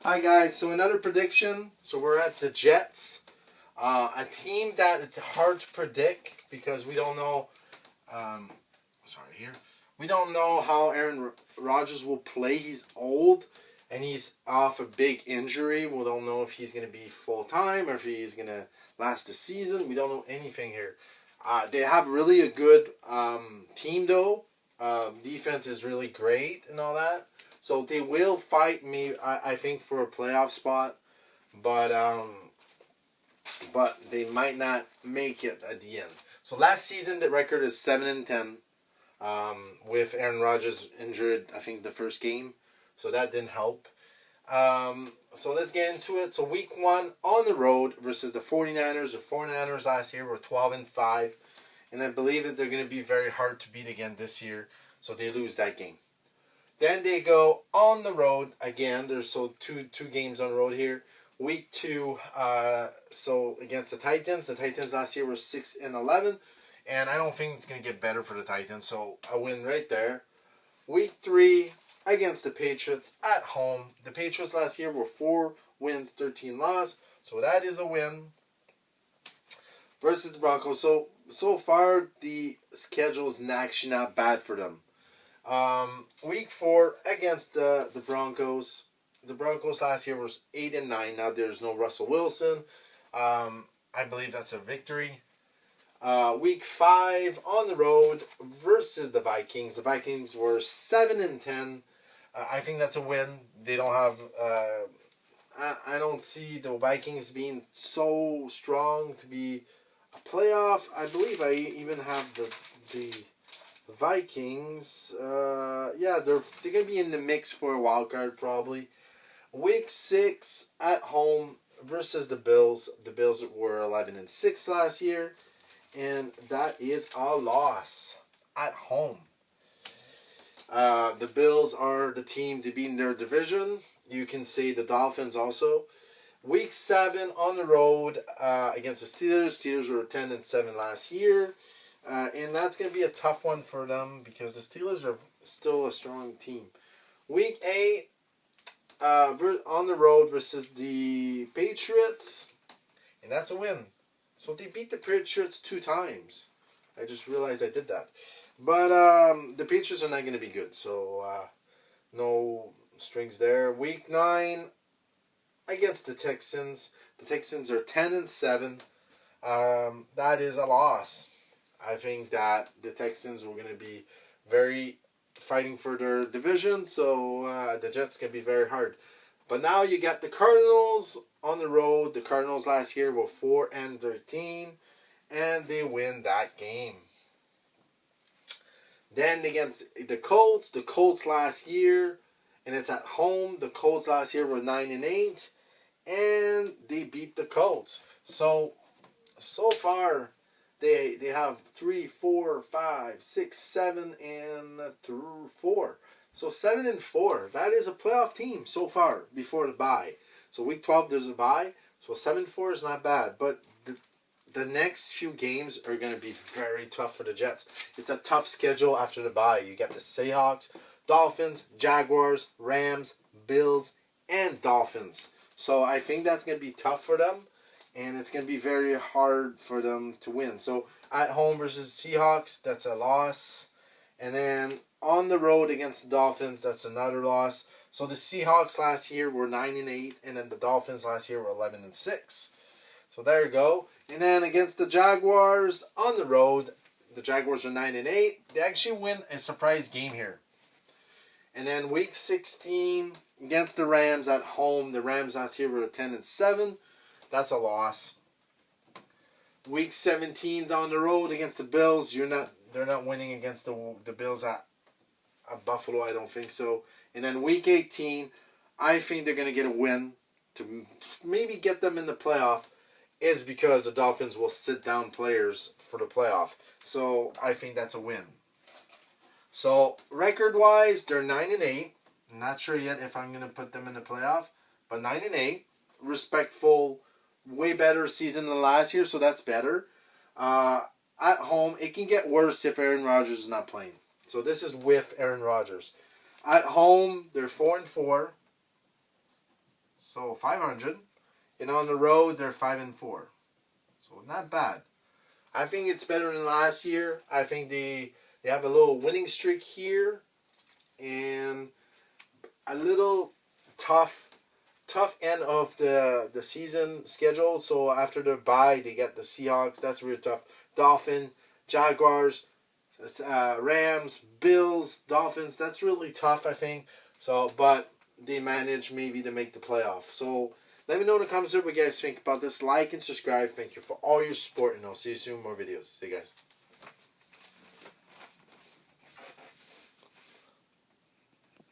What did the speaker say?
Hi guys, so another prediction. So we're at the Jets, a team that it's hard to predict because we don't know. Um, sorry here, we don't know how Aaron Rodgers will play. He's old and he's off a big injury. We don't know if he's going to be full time or if he's going to last the season. We don't know anything here. They have really a good team though. Defense is really great and all that. So they will fight me, I think, for a playoff spot, but they might not make it at the end. So last season the record is 7-10, with Aaron Rodgers injured. I think the first game, so that didn't help. So let's get into it. So week 1 on the road versus the 49ers. The 49ers last year were 12-5, and I believe that they're going to be very hard to beat again this year. So they lose that game. Then they go on the road again. There's two games on the road here. Week 2, so against the Titans. The Titans last year were 6-11, and I don't think it's gonna get better for the Titans. So a win right there. Week 3 against the Patriots at home. The Patriots last year were 4 wins, 13 losses. So that is a win. Versus the Broncos. So far the schedule is actually not bad for them. Week 4 against the Broncos. The Broncos last year was 8-9. Now there's no Russell Wilson. I believe that's a victory. Week 5 on the road versus the Vikings. The Vikings were 7-10. I think that's a win. They don't have. I don't see the Vikings being so strong to be a playoff. I believe I even have the Vikings, yeah, they're gonna be in the mix for a wild card probably. Week 6 at home versus the Bills. The Bills were 11-6 last year, and that is a loss at home. The Bills are the team to beat in their division. You can say the Dolphins also. Week 7 on the road against the Steelers. Steelers were 10-7 last year. And that's going to be a tough one for them because the Steelers are still a strong team. Week 8 on the road versus the Patriots. And that's a win. So they beat the Patriots 2 times. I just realized I did that. But the Patriots are not going to be good. So no strings there. Week 9 against the Texans. The Texans are 10-7. That is a loss. I think that the Texans were going to be very fighting for their division, so the Jets can be very hard. But now you got the Cardinals on the road. The Cardinals last year were 4-13, and they win that game. Then against the Colts last year, and it's at home. The Colts last year were 9-8, and they beat the Colts. So far, they have 3, 4, 5, 6, 7, and 4. So 7-4. That is a playoff team so far before the bye. So week 12 there's a bye. So 7-4 is not bad. But the next few games are going to be very tough for the Jets. It's a tough schedule after the bye. You got the Seahawks, Dolphins, Jaguars, Rams, Bills, and Dolphins. So I think that's going to be tough for them. And it's going to be very hard for them to win. So at home versus Seahawks, that's a loss. And then on the road against the Dolphins, that's another loss. So the Seahawks last year were 9-8, and then the Dolphins last year were 11-6. So there you go. And then against the Jaguars on the road, the Jaguars are 9-8. They actually win a surprise game here. And then week 16 against the Rams at home, the Rams last year were 10-7. That's a loss. Week 17's on the road against the Bills. They're not winning against the Bills at Buffalo. I don't think so. And then week 18, I think they're going to get a win to maybe get them in the playoff. Is because the Dolphins will sit down players for the playoff. So I think that's a win. So record-wise, they're 9-8. I'm not sure yet if I'm going to put them in the playoff, but 9-8, respectful. Way better season than last year, so that's better. At home, it can get worse if Aaron Rodgers is not playing. So this is with Aaron Rodgers. At home, they're 4-4. So 500. And on the road, they're 5-4. So not bad. I think it's better than last year. I think they have a little winning streak here. And a little tough end of the season schedule. So after the bye, they get the Seahawks. That's really tough. Dolphins, Jaguars, Rams, Bills, Dolphins. That's really tough, I think. So, but they managed maybe to make the playoff. So let me know in the comments what you guys think about this. Like and subscribe. Thank you for all your support, and I'll see you soon. More videos. See you guys.